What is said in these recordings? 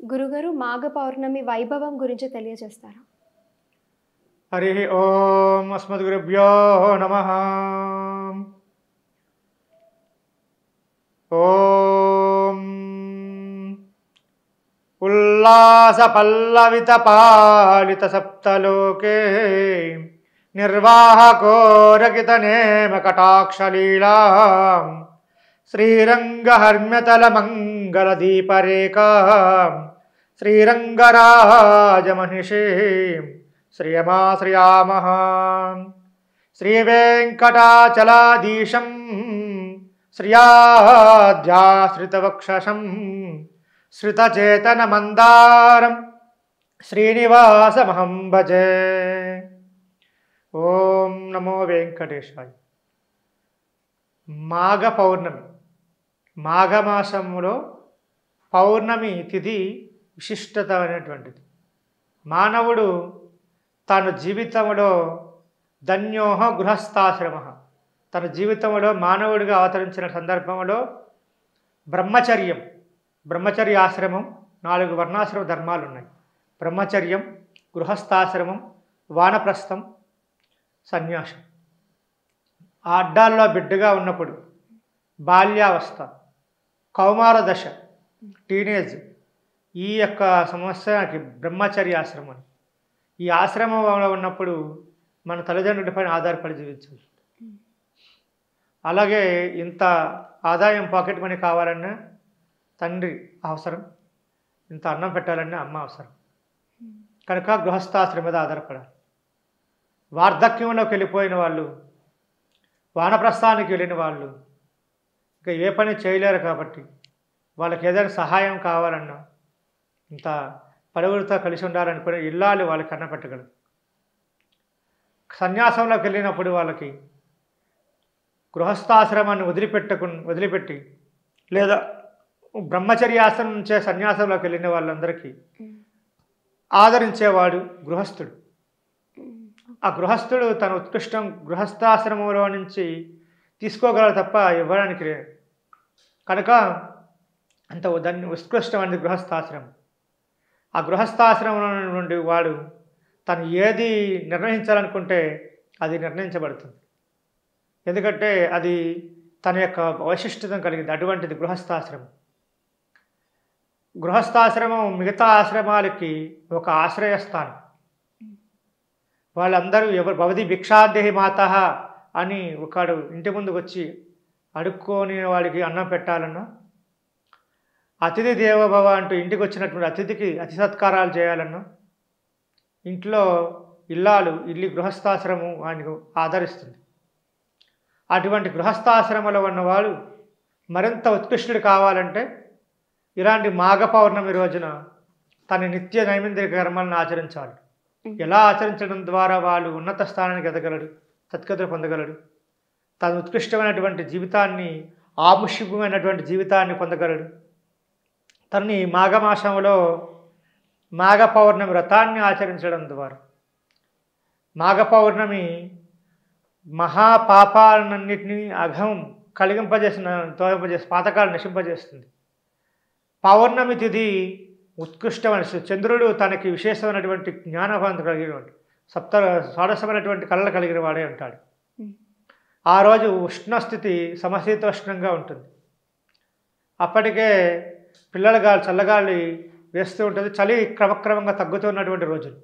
గురుగారు మాఘ పౌర్ణమి వైభవం గురించి తెలియజేస్తారా? హరి ఓం అస్మద్గురుభ్యో నమః. ఓం ఉల్లాస పల్లవిత పాలిత సప్తలోకే నిర్వాహకోరకిత నేమ కటాక్షలీలా శ్రీరంగహర్మ్యతల మంగళ దీపరేఖా శ్రీరంగరాజమహిషీ శ్రియమాశ్రయామః. శ్రీవేంకటాచలాధీశం శ్రియాధ్యాశ్రితవక్షసం శ్రితచేతనమందారం శ్రీనివాసమహం భజే. ఓం నమో వెంకటేశాయ. మాఘ పౌర్ణమి, మాఘమాసంలో పౌర్ణమి తిథి విశిష్టత అనేటువంటిది. మానవుడు తన జీవితంలో ధన్యోహ గృహస్థాశ్రమ, తన జీవితంలో మానవుడిగా అవతరించిన సందర్భంలో బ్రహ్మచర్య ఆశ్రమం, 4 వర్ణాశ్రమ ధర్మాలు ఉన్నాయి. బ్రహ్మచర్యం, గృహస్థాశ్రమం, వానప్రస్థం, సన్యాసం. ఆ అడ్డాల్లో బిడ్డగా ఉన్నప్పుడు బాల్యావస్థ, కౌమార దశ, టీనేజ్, ఈ యొక్క సమస్యకి బ్రహ్మచర్య ఆశ్రమం. ఈ ఆశ్రమంలో ఉన్నప్పుడు మన తల్లిదండ్రులపైన ఆధారపడి జీవించాలి. అలాగే ఇంత ఆదాయం పాకెట్ మనీ కావాలన్నా తండ్రి అవసరం, ఇంత అన్నం పెట్టాలన్నా అమ్మ అవసరం. కనుక గృహస్థాశ్రమం మీద ఆధారపడాలి. వార్ధక్యంలోకి వెళ్ళిపోయిన వాళ్ళు, వానప్రస్థానికి వెళ్ళిన వాళ్ళు ఇంకా ఏ పని చేయలేరు. కాబట్టి వాళ్ళకి ఏదైనా సహాయం కావాలన్నా, ఇంత పలువురితో కలిసి ఉండాలనుకునే ఇల్లాలు వాళ్ళకి అన్నం పెట్టగలరు. సన్యాసంలోకి వెళ్ళినప్పుడు వాళ్ళకి గృహస్థాశ్రమాన్ని వదిలిపెట్టి లేదా బ్రహ్మచర్యాశ్రమం నుంచే సన్యాసంలోకి వెళ్ళిన వాళ్ళందరికీ ఆదరించేవాడు గృహస్థుడు. ఆ గృహస్థుడు తన ఉత్కృష్టం గృహస్థాశ్రమంలో నుంచి తీసుకోగలరు తప్ప ఇవ్వడానికి లేదు. కనుక అంత దాన్ని ఉత్కృష్టమైనది గృహస్థాశ్రమం. ఆ గృహస్థాశ్రమం నుండి వాడు తను ఏది నిర్ణయించాలనుకుంటే అది నిర్ణయించబడుతుంది. ఎందుకంటే అది తన యొక్క వైశిష్టతను కలిగింది. అటువంటిది గృహస్థాశ్రమం. గృహస్థాశ్రమం మిగతా ఆశ్రమాలకి ఒక ఆశ్రయస్థానం. వాళ్ళందరూ భవతి భిక్షాదేహి మాత అని ఒకడు ఇంటి ముందుకు వచ్చి అడుక్కొని వాడికి అన్నం పెట్టాలన్నా, అతిథి దేవోభవ అంటూ ఇంటికి వచ్చినటువంటి అతిథికి అతి సత్కారాలు చేయాలన్నా, ఇంట్లో ఇల్లు గృహస్థాశ్రమం ఆయనకు ఆదరిస్తుంది. అటువంటి గృహస్థాశ్రమంలో ఉన్నవాడు మరింత ఉత్కృష్టుడు కావాలంటే ఇలాంటి మాఘ పౌర్ణమి రోజున తన నిత్య నైమింద్రిక కర్మలను ఆచరించాలి. ఎలా ఆచరించడం ద్వారా వాళ్ళు ఉన్నత స్థానానికి ఎదగలడు, సత్కతులు పొందగలడు, తన ఉత్కృష్టమైనటువంటి జీవితాన్ని, ఆముష్యమైనటువంటి జీవితాన్ని పొందగలడు. తనని మాఘమాసంలో మాఘ పౌర్ణమి వ్రతాన్ని ఆచరించడం ద్వారా మాఘ పౌర్ణమి మహాపాపాలన్నింటినీ తొలగింపజేసి పాతకాలు నశింపజేస్తుంది. పౌర్ణమి తిథి ఉత్కృష్టమైన చంద్రుడు తనకి విశేషమైనటువంటి జ్ఞానభాంతి కలిగినటువంటి షోడశమైనటువంటి కళలు కలిగిన వాడే ఉంటాడు. ఆ రోజు ఉష్ణస్థితి సమశీతోష్ణంగా ఉంటుంది. అప్పటికే చల్లగాలి వేస్తూ ఉంటుంది. చలి క్రమక్రమంగా తగ్గుతున్నటువంటి రోజులు.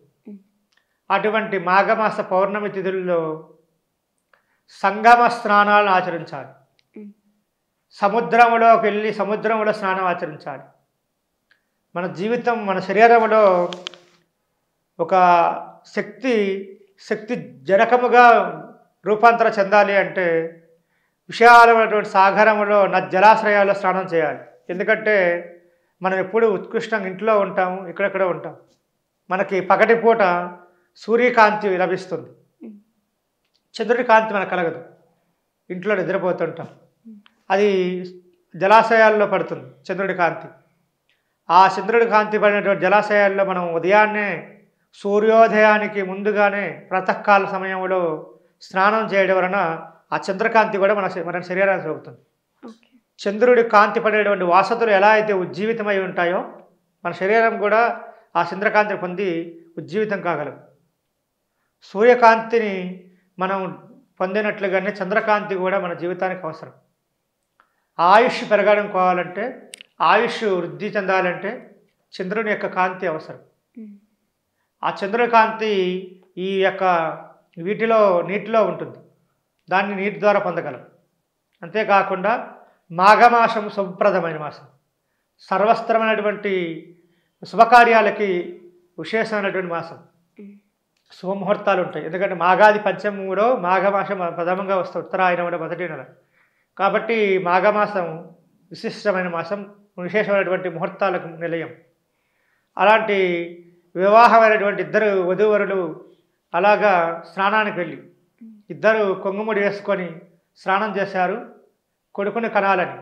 అటువంటి మాఘమాస పౌర్ణమి తిథుల్లో సంగమ స్నానాలను ఆచరించాలి. సముద్రంలోకి వెళ్ళి సముద్రంలో స్నానం ఆచరించాలి. మన జీవితం, మన శరీరంలో ఒక శక్తి జనకముగా రూపాంతరం చెందాలి అంటే విశాలమైనటువంటి సాగరంలో జలాశ్రయాల్లో స్నానం చేయాలి. ఎందుకంటే మనం ఎప్పుడు ఉత్కృష్టంగా ఇంట్లో ఉంటాము, ఇక్కడెక్కడ ఉంటాం. మనకి పగటిపూట సూర్యకాంతి లభిస్తుంది, చంద్రుడి కాంతి మనకు కలగదు. ఇంట్లో నిద్రపోతుంటాం, అది జలాశయాల్లో పడుతుంది చంద్రుడి కాంతి. ఆ చంద్రుడి కాంతి పడినటువంటి జలాశయాల్లో మనం ఉదయాన్నే సూర్యోదయానికి ముందుగానే ప్రాతకాల సమయంలో స్నానం చేయడం వలన ఆ చంద్రకాంతి కూడా మన శరీరానికి సోకుతుంది. చంద్రుడి కాంతి పడేటువంటి వాసతులు ఎలా అయితే ఉజ్జీవితమై ఉంటాయో మన శరీరం కూడా ఆ చంద్రకాంతిని పొంది ఉజ్జీవితం కాగలం. సూర్యకాంతిని మనం పొందినట్లుగానే చంద్రకాంతి కూడా మన జీవితానికి అవసరం. ఆయుష్ పెరగడం కావాలంటే, ఆయుష్ వృద్ధి చెందాలంటే చంద్రుని యొక్క కాంతి అవసరం. ఆ చంద్రుని కాంతి ఈ యొక్క నీటిలో ఉంటుంది. దాన్ని నీటి ద్వారా పొందగలం. అంతేకాకుండా మాఘమాసం శుభప్రదమైన మాసం, సర్వస్త్రమైనటువంటి శుభకార్యాలకి విశేషమైనటువంటి మాసం. శుభముహూర్తాలు ఉంటాయి. ఎందుకంటే మాఘాది పంచమంలో మాఘమాసం ప్రథమంగా వస్తుంది, ఉత్తరాయణంలో మొదటి నెల. కాబట్టి మాఘమాసం విశిష్టమైన మాసం, విశేషమైనటువంటి ముహూర్తాలకు నిలయం. అలాంటి వివాహమైనటువంటి ఇద్దరు వధూవరులు అలాగా స్నానానికి వెళ్ళి ఇద్దరు కొంగుముడి వేసుకొని స్నానం చేశారు, కొడుకుని కనాలని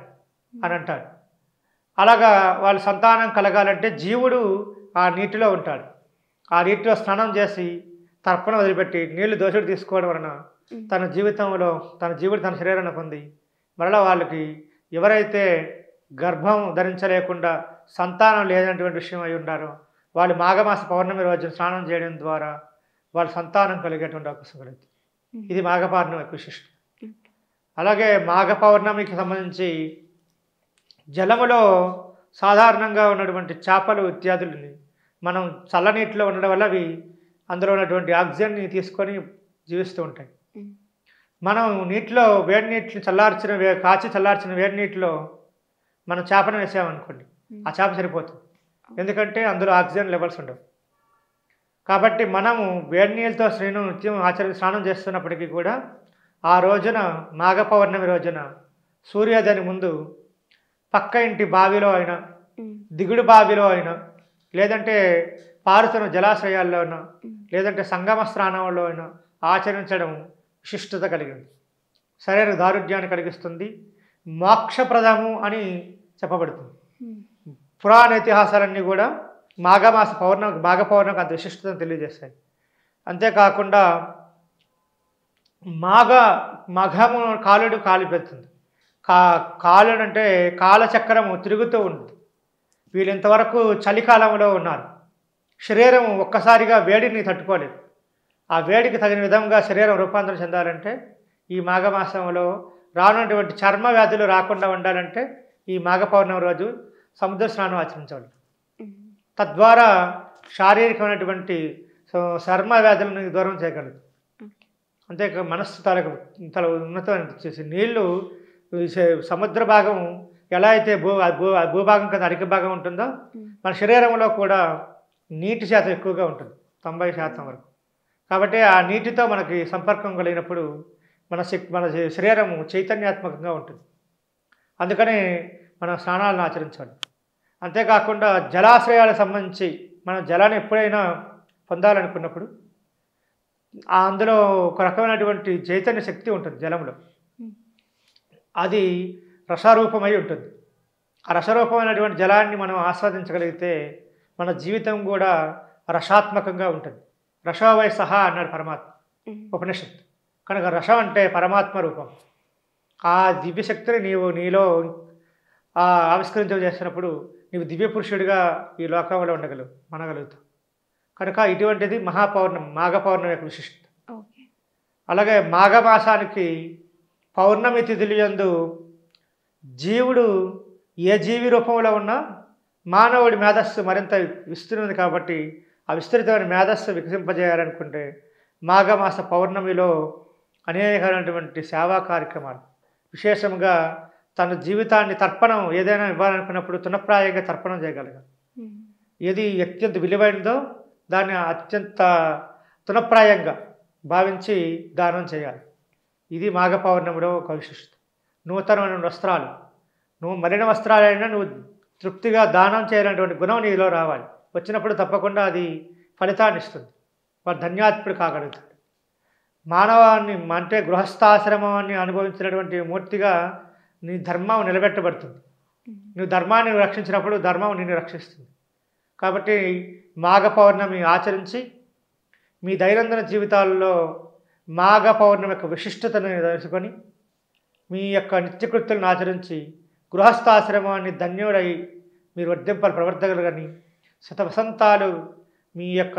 అని అంటారు. అలాగా వాళ్ళ సంతానం కలగాలంటే జీవుడు ఆ నీటిలో ఉంటాడు. ఆ నీటిలో స్నానం చేసి తర్పణ వదిలిపెట్టి నీళ్లు దోషుడు తీసుకోవడం వలన తన జీవుడు తన శరీరాన్ని పొంది మరలా వాళ్ళకి ఎవరైతే గర్భం ధరించలేకుండా సంతానం లేనటువంటి విషయం అయి ఉన్నారో వాళ్ళు మాఘమాస పౌర్ణమి రోజున స్నానం చేయడం ద్వారా వాళ్ళ సంతానం కలిగేటువంటి అవకాశం కలుగుతుంది. ఇది మాఘ పౌర్ణమి యొక్క విశిష్టం. అలాగే మాఘ పౌర్ణమికి సంబంధించి జలములో సాధారణంగా ఉన్నటువంటి చేపలు ఇత్యాదులని మనం చల్లనీటిలో ఉండడం వల్ల అవి అందులో ఉన్నటువంటి ఆక్సిజన్ని తీసుకొని జీవిస్తూ ఉంటాయి. మనం నీటిలో వేడి నీటిని కాచి చల్లార్చిన వేడి నీటిలో మనం చేపను వేసామనుకోండి, ఆ చేప సరిపోతుంది. ఎందుకంటే అందులో ఆక్సిజన్ లెవెల్స్ ఉండవు. కాబట్టి మనము వేడి నీళ్ళతో నిత్యం స్నానం చేస్తున్నప్పటికీ కూడా ఆ రోజున మాఘ పౌర్ణమి రోజున సూర్యోదయానికి ముందు పక్క ఇంటి బావిలో అయినా, దిగుడు బావిలో అయినా, లేదంటే పారుతున్న జలాశయాల్లో అయినా, లేదంటే సంగమ స్నానంలో అయినా ఆచరించడం విశిష్టత కలిగింది. శరీర దారుఢ్యాన్ని కలిగిస్తుంది, మోక్షప్రదము అని చెప్పబడుతుంది. పురాణ ఇతిహాసాలన్నీ కూడా మాఘ పౌర్ణమికి అంత విశిష్టతను తెలియజేస్తాయి. అంతేకాకుండా మఘము కాలుడు కాలిపెడుతుంది. కాలుడు అంటే కాలచక్రము తిరుగుతూ ఉంటుంది. వీళ్ళు ఇంతవరకు చలికాలంలో ఉన్నారు. శరీరం ఒక్కసారిగా వేడిని తట్టుకోలేదు. ఆ వేడికి తగిన విధంగా శరీరం రూపాంతరం చెందాలంటే ఈ మాఘమాసంలో రానున్నటువంటి చర్మ వ్యాధులు రాకుండా ఉండాలంటే ఈ మాఘ పౌర్ణమి రోజు సముద్ర స్నానం ఆచరించాలి. తద్వారా శారీరకమైనటువంటి చర్మ వ్యాధులను దూరం చేయగలదు. అంతేకా మనస్సు తల ఉన్నతమైన చేసి నీళ్లు సముద్ర భాగం ఎలా అయితే భూభాగం కదా అధిక భాగం ఉంటుందో మన శరీరంలో కూడా నీటి శాతం ఎక్కువగా ఉంటుంది, 90% వరకు. కాబట్టి ఆ నీటితో మనకి సంపర్కం కలిగినప్పుడు మన శరీరము చైతన్యాత్మకంగా ఉంటుంది. అందుకనే మనం స్నానాలను ఆచరించాలి. అంతేకాకుండా జలాశ్రయాలకు సంబంధించి మనం జలాన్ని ఎప్పుడైనా పొందాలనుకున్నప్పుడు అందులో ఒక రకమైనటువంటి చైతన్య శక్తి ఉంటుంది జలంలో. అది రసరూపమై ఉంటుంది. ఆ రసరూపమైనటువంటి జలాన్ని మనం ఆస్వాదించగలిగితే మన జీవితం కూడా రసాత్మకంగా ఉంటుంది. రసోవై సహా అన్నాడు పరమాత్మ ఉపనిషత్తు. కనుక రసం అంటే పరమాత్మ రూపం. ఆ దివ్యశక్తిని నీలో ఆవిష్కరించేసినప్పుడు నీవు దివ్య పురుషుడిగా ఈ లోకంలో మనగలుగుతావు. కనుక ఇటువంటిది మాఘ పౌర్ణమి యొక్క విశిష్టత. అలాగే మాఘమాసానికి పౌర్ణమి తిథులు యందు జీవుడు ఏ జీవి రూపంలో ఉన్నా మానవుడి మేధస్సు మరింత విస్తృతుంది. కాబట్టి ఆ విస్తృతమైన మేధస్సు వికసింపజేయాలనుకుంటే మాఘమాస పౌర్ణమిలో అనేకమైనటువంటి సేవా కార్యక్రమాలు, విశేషంగా తన జీవితాన్ని తర్పణం ఏదైనా ఇవ్వాలనుకున్నప్పుడు తునప్రాయంగా తర్పణం చేయగలగాలి. ఏది అత్యంత విలువైనదో దాన్ని అత్యంత తునప్రాయంగా భావించి దానం చేయాలి. ఇది మాఘ పౌర్ణమిలో ఒక విశిష్టత. నూతనమైన వస్త్రాలు, నువ్వు మలిన వస్త్రాలైనా నువ్వు తృప్తిగా దానం చేయాలనేటువంటి గుణం నీలో రావాలి. వచ్చినప్పుడు తప్పకుండా అది ఫలితాన్ని ఇస్తుంది. వాడు ధన్యాత్ముడు కాగలుగుతాడు. మానవాన్ని అంటే గృహస్థాశ్రమాన్ని అనుభవించినటువంటి మూర్తిగా నీ ధర్మం నిలబెట్టబడుతుంది. నువ్వు ధర్మాన్ని రక్షించినప్పుడు ధర్మం నిన్ను రక్షిస్తుంది. కాబట్టి మాఘ పౌర్ణమి ఆచరించి మీ దైనందిన జీవితాల్లో మాఘ పౌర్ణమి యొక్క విశిష్టతను తెలుసుకొని మీ యొక్క నిత్యకృత్యులను ఆచరించి గృహస్థాశ్రమాన్ని ధన్యుడై మీరు వర్ధింపాలి ప్రవర్తకులు కానీ శతవసంతాలు మీ యొక్క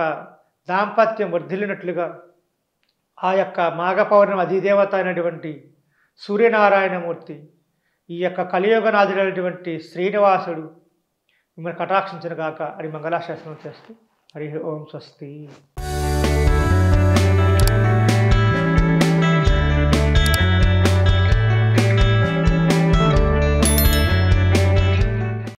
దాంపత్యం వర్ధిల్లినట్లుగా ఆ యొక్క మాఘ పౌర్ణమి అధిదేవత అయినటువంటి సూర్యనారాయణమూర్తి ఈ యొక్క కలియుగనాథుడైనటువంటి శ్రీనివాసుడు మిమ్మల్ని కటాక్షించిన గాక అని మంగళాశాసనం చేస్తూ హరి ఓం స్వస్తి.